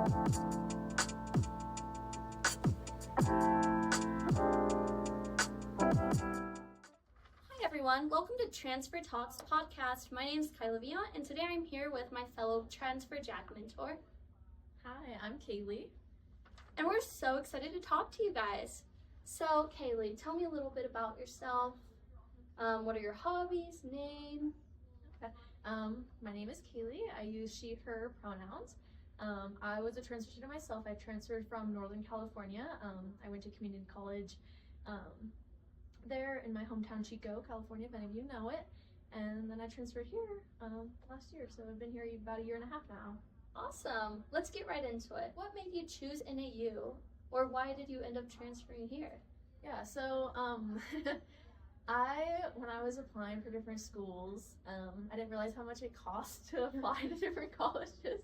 Everyone, welcome to Transfer Talks podcast. My name is Kaylea, and today I'm here with my fellow Transfer Jack mentor. Hi, I'm Kaylea. And we're so excited to talk to you guys. So, Kaylea, tell me a little bit about yourself. What are your hobbies, name? Okay. My name is Kaylea. I use she, her pronouns. I was a transfer student myself. I transferred from Northern California. I went to community college there in my hometown, Chico, California, if any of you know it. And then I transferred here last year, so I've been here about a year and a half now. Awesome. Let's get right into it. What made you choose NAU, or why did you end up transferring here? Yeah, so when I was applying for different schools, I didn't realize how much it cost to apply to different colleges.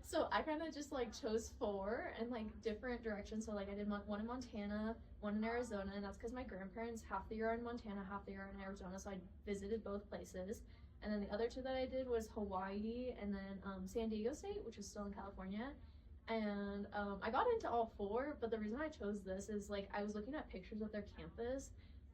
So I kind of just like chose 4 in like different directions. So like I did one in Montana, one in Arizona, and that's because my grandparents half the year are in Montana, half the year in Arizona. So I visited both places. And then the other 2 that I did was Hawaii and then San Diego State, which is still in California. And I got into all 4, but the reason I chose this is like I was looking at pictures of their campus,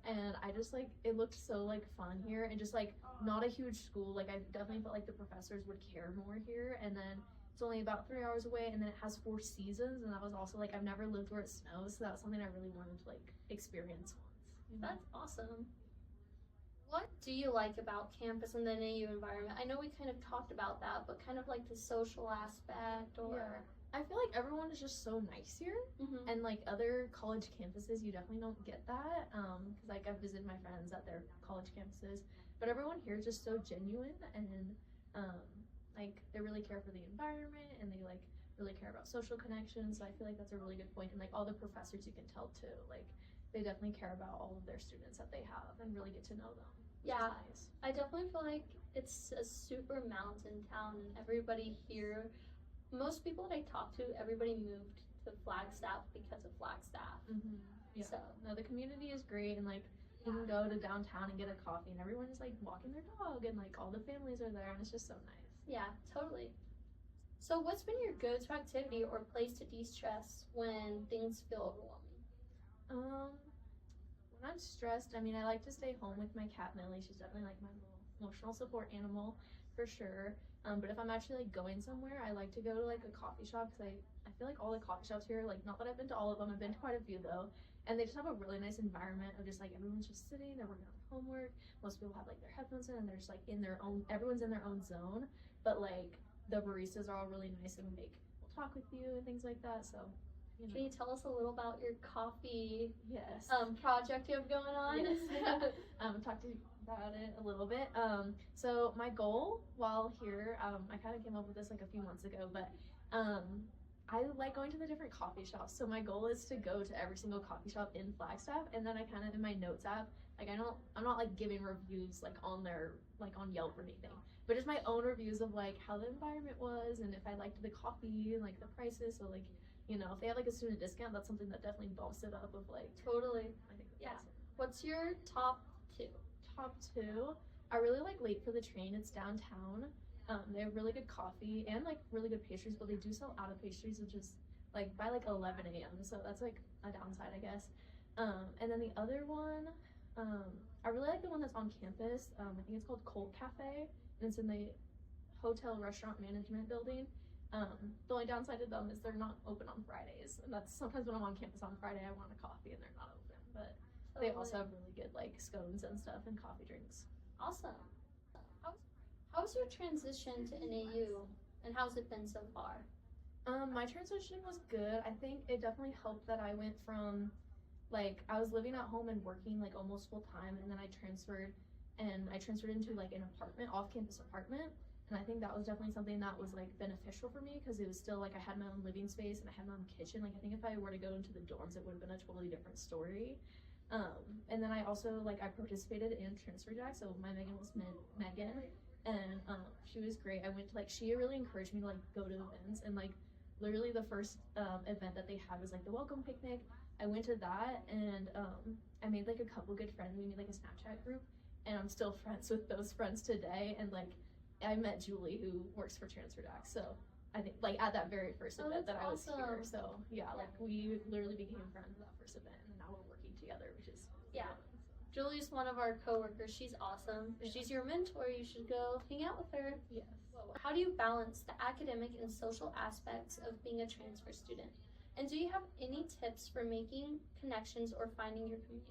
and I just like it looked so like fun here, and just like not a huge school. Like I definitely felt like the professors would care more here. And then it's only about 3 hours away, and then it has 4 seasons, and that was also like I've never lived where it snows, so that was something I really wanted to like experience once. That's awesome. What do you like about campus and the NAU environment? I know we kind of talked about that, but kind of like the social aspect, or I feel like everyone is just so nice here, and like other college campuses, you definitely don't get that. Because like I've visited my friends at their college campuses, but everyone here is just so genuine, and like they really care for the environment, and they like really care about social connections. So I feel like that's a really good point. And like all the professors, you can tell too, like they definitely care about all of their students that they have and really get to know them. Yeah, nice. I definitely feel like it's a super mountain town, and everybody here, most people that I talk to, everybody moved to Flagstaff because of Flagstaff. Yeah. So no, the community is great, and like you can go to downtown and get a coffee, and everyone is like walking their dog, and like all the families are there, and it's just so nice. Yeah, totally. So what's been your go-to activity or place to de-stress when things feel overwhelming? When I'm stressed, I mean, I like to stay home with my cat Millie. She's definitely like my little emotional support animal for sure. But if I'm actually like going somewhere, I like to go to like a coffee shop, because I feel like all the coffee shops here, like not that I've been to all of them, I've been to quite a few though, and they just have a really nice environment of just like everyone's just sitting, they're working on homework. Most people have like their headphones in, and they're just like in their own, everyone's in their own zone, but like the baristas are all really nice and will talk with you and things like that. So can you tell us a little about your coffee project you have going on? Yes. Talk to you about it a little bit. So my goal while here, I kind of came up with this like a few months ago, but I like going to the different coffee shops. So my goal is to go to every single coffee shop in Flagstaff, and then I kind of in my notes app, like I'm not like giving reviews like on their like on Yelp or anything, but just my own reviews of like how the environment was, and if I liked the coffee and like the prices. So like, you know, if they have like a student discount, that's something that definitely bumps it up of like totally. I think yeah. What's your top 2? Top 2, I really like Late for the Train. It's downtown. They have really good coffee and like really good pastries, but they do sell out of pastries, which is like by like 11 a.m. So that's like a downside, I guess. And then the other one, I really like the one that's on campus. I think it's called Colt Cafe, and it's in the hotel restaurant management building. The only downside to them is they're not open on Fridays, and that's sometimes when I'm on campus on Friday, I want a coffee and they're not open, but they also have really good like scones and stuff and coffee drinks. Awesome. How's your transition to NAU, and how's it been so far? My transition was good. I think it definitely helped that I went from like I was living at home and working like almost full time, and then I transferred into like an apartment, off-campus apartment. And I think that was definitely something that was like beneficial for me, because it was still like I had my own living space and I had my own kitchen. Like I think if I were to go into the dorms, it would have been a totally different story. And then I also like I participated in Transfer Jack. So my Megan was Megan, and she was great. I went to like she really encouraged me to like go to events, and like literally the first event that they had was like the welcome picnic. I went to that, and I made like a couple good friends. We made like a Snapchat group, and I'm still friends with those friends today. And like I met Julie, who works for Transfer Jack, so I think like at that very first Oh, event that that's I was here. awesome. So yeah, like we literally became friends at that first event, and now we're working together, which is Yeah. fun. Julie's one of our coworkers. She's awesome. Yeah. She's your mentor. You should go hang out with her. Yes. How do you balance the academic and social aspects of being a transfer student? And do you have any tips for making connections or finding your community?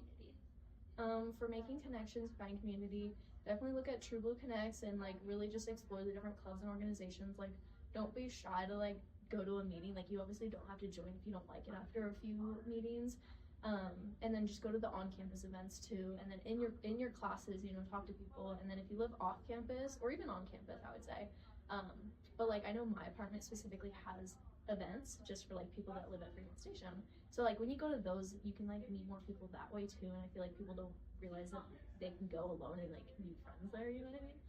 For making connections, finding community, definitely look at True Blue Connects and like really just explore the different clubs and organizations. Like, don't be shy to like go to a meeting. Like, you obviously don't have to join if you don't like it after a few meetings. And then just go to the on-campus events too. And then in your classes, you know, talk to people. And then if you live off campus or even on campus, I would say. But like I know my apartment specifically has events just for like people that live at Fremont Station. So like when you go to those, you can like meet more people that way too. And I feel like people don't realize that they can go alone and like meet friends there. You know what I mean?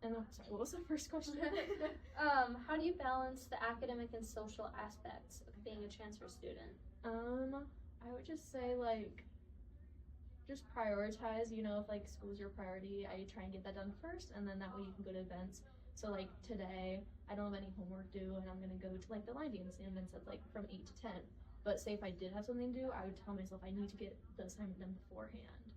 And then, sorry, what was the first question? How do you balance the academic and social aspects of being a transfer student? I would just say like just prioritize, you know, if like school's your priority, I try and get that done first, and then that way you can go to events. So like today, I don't have any homework due, and I'm gonna go to like the line dancing events at like from 8 to 10. But say if I did have something to do, I would tell myself I need to get the assignment done beforehand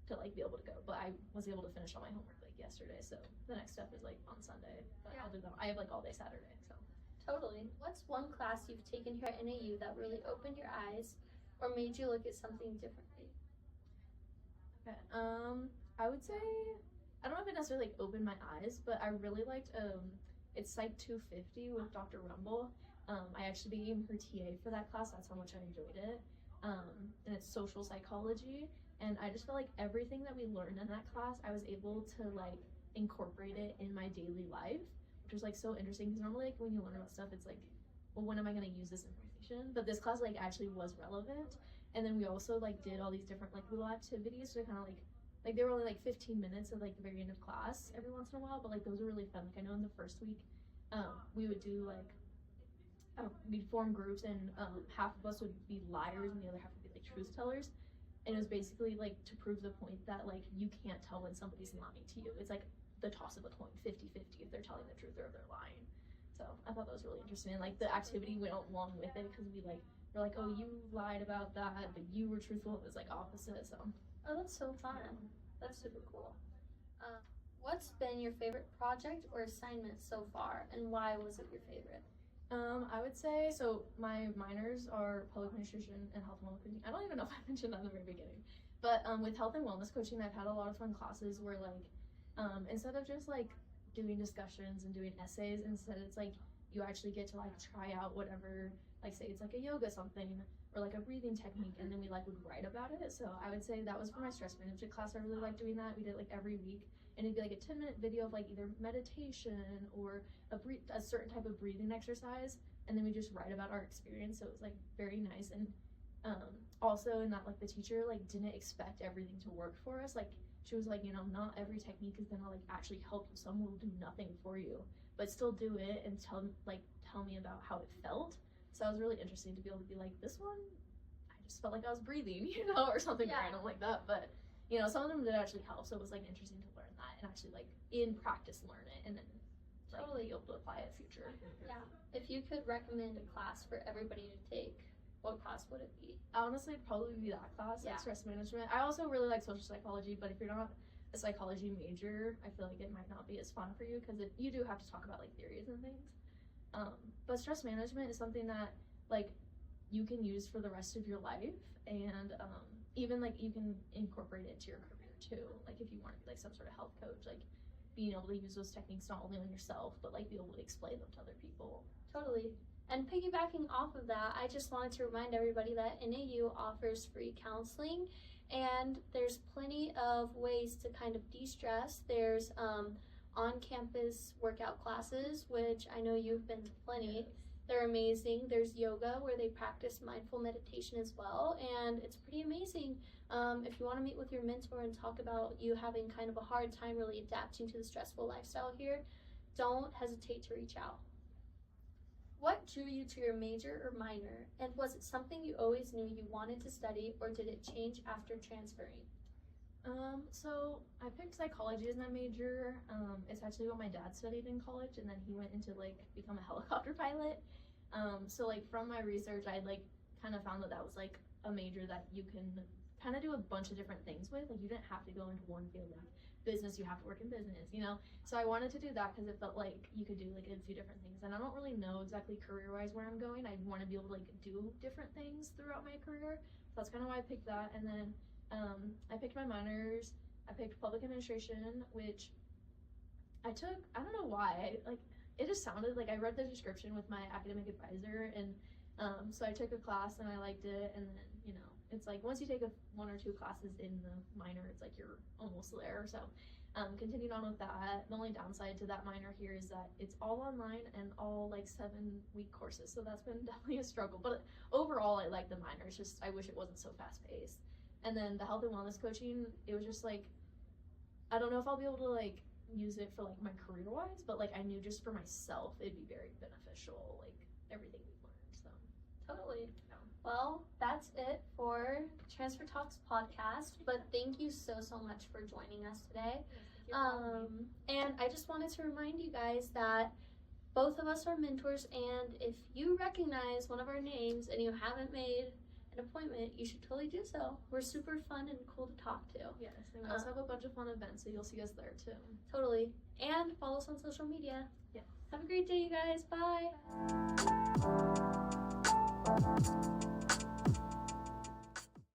to like be able to go. But I was able to finish all my homework like yesterday, so the next step is like on Sunday. But Yeah. other than I have like all day Saturday, so. Totally. What's one class you've taken here at NAU that really opened your eyes or made you look at something differently? Okay. I would say I don't know if it necessarily like opened my eyes, but I really liked it's Psych 250 with Dr. Rumble. I actually became her TA for that class. That's how much I enjoyed it. And it's social psychology, and I just felt like everything that we learned in that class, I was able to like incorporate it in my daily life, which was like so interesting because normally like when you learn about stuff, it's like, well, when am I going to use this information? But this class like actually was relevant. And then we also like did all these different like little activities to kind of like they were only like 15 minutes at like the very end of class every once in a while, but like those were really fun. Like I know in the first week, we would do like we'd form groups, and half of us would be liars and the other half would be like truth tellers. And it was basically like to prove the point that like you can't tell when somebody's lying to you. It's like the toss of a coin, 50-50 if they're telling the truth or if they're lying. So I thought that was really interesting. And like the activity went along with it because we're like, oh, you lied about that, but you were truthful. It was like opposite. So. Oh, that's so fun. That's super cool. What's been your favorite project or assignment so far, and why was it your favorite? I would say, so my minors are public administration and health and wellness coaching. I don't even know if I mentioned that in the very beginning. But with health and wellness coaching, I've had a lot of fun classes where like, instead of just like doing discussions and doing essays, instead it's like you actually get to like try out whatever, like say it's like a yoga something or like a breathing technique, and then we like would write about it. So I would say that was for my stress management class. I really liked doing that. We did it like every week, and it'd be like a 10-minute video of like either meditation or a certain type of breathing exercise, and then we just write about our experience. So it was like very nice. And also in that like the teacher like didn't expect everything to work for us. Like she was like, you know, not every technique is gonna like actually help you. Some will do nothing for you, but still do it and tell me about how it felt. So it was really interesting to be able to be like, this one, I just felt like I was breathing, you know, or something random like that. But, you know, some of them did actually help. So it was like interesting to learn that and actually like in practice learn it and then like be able to apply it in the future. Yeah. If you could recommend a class for everybody to take, what class would it be? Honestly, it'd probably be that class, like stress management. I also really like social psychology, but if you're not a psychology major, I feel like it might not be as fun for you because you do have to talk about like theories and things. But stress management is something that like you can use for the rest of your life, and even like you can incorporate it into your career too. Like if you want to be like some sort of health coach, like being able to use those techniques not only on yourself but like be able to explain them to other people. Totally. And piggybacking off of that, I just wanted to remind everybody that NAU offers free counseling, and there's plenty of ways to kind of de-stress. There's on-campus workout classes, which I know you've been to plenty. Yes. They're amazing. There's yoga where they practice mindful meditation as well, and it's pretty amazing. If you want to meet with your mentor and talk about you having kind of a hard time really adapting to the stressful lifestyle here, don't hesitate to reach out. What drew you to your major or minor, and was it something you always knew you wanted to study, or did it change after transferring? So I picked psychology as my major. It's actually what my dad studied in college, and then he went into like become a helicopter pilot. So like from my research, I like kind of found that that was like a major that you can kind of do a bunch of different things with. Like you didn't have to go into one field, like business, you have to work in business, you know? So I wanted to do that because it felt like you could do like a few different things. And I don't really know exactly career-wise where I'm going. I want to be able to like do different things throughout my career. So that's kind of why I picked that. And then I picked my minors. I picked public administration, which I took, I don't know why, like it just sounded like I read the description with my academic advisor, and so I took a class and I liked it, and then, you know, it's like once you take one or two classes in the minor, it's like you're almost there. So continued on with that. The only downside to that minor here is that it's all online and all like 7-week courses, so that's been definitely a struggle. But overall, I like the minor. It's just I wish it wasn't so fast paced. And then the health and wellness coaching, it was just like, I don't know if I'll be able to like use it for like my career wise, but like I knew just for myself it'd be very beneficial, like everything we've learned. So Totally. yeah. Well, that's it for Transfer Talks podcast, but thank you so much for joining us today. And I just wanted to remind you guys that both of us are mentors, and if you recognize one of our names and you haven't made an appointment, you should totally do so. We're super fun and cool to talk to. Yes, and we also have a bunch of fun events, so you'll see us there too. Totally. And follow us on social media. Yeah. Have a great day, you guys. Bye.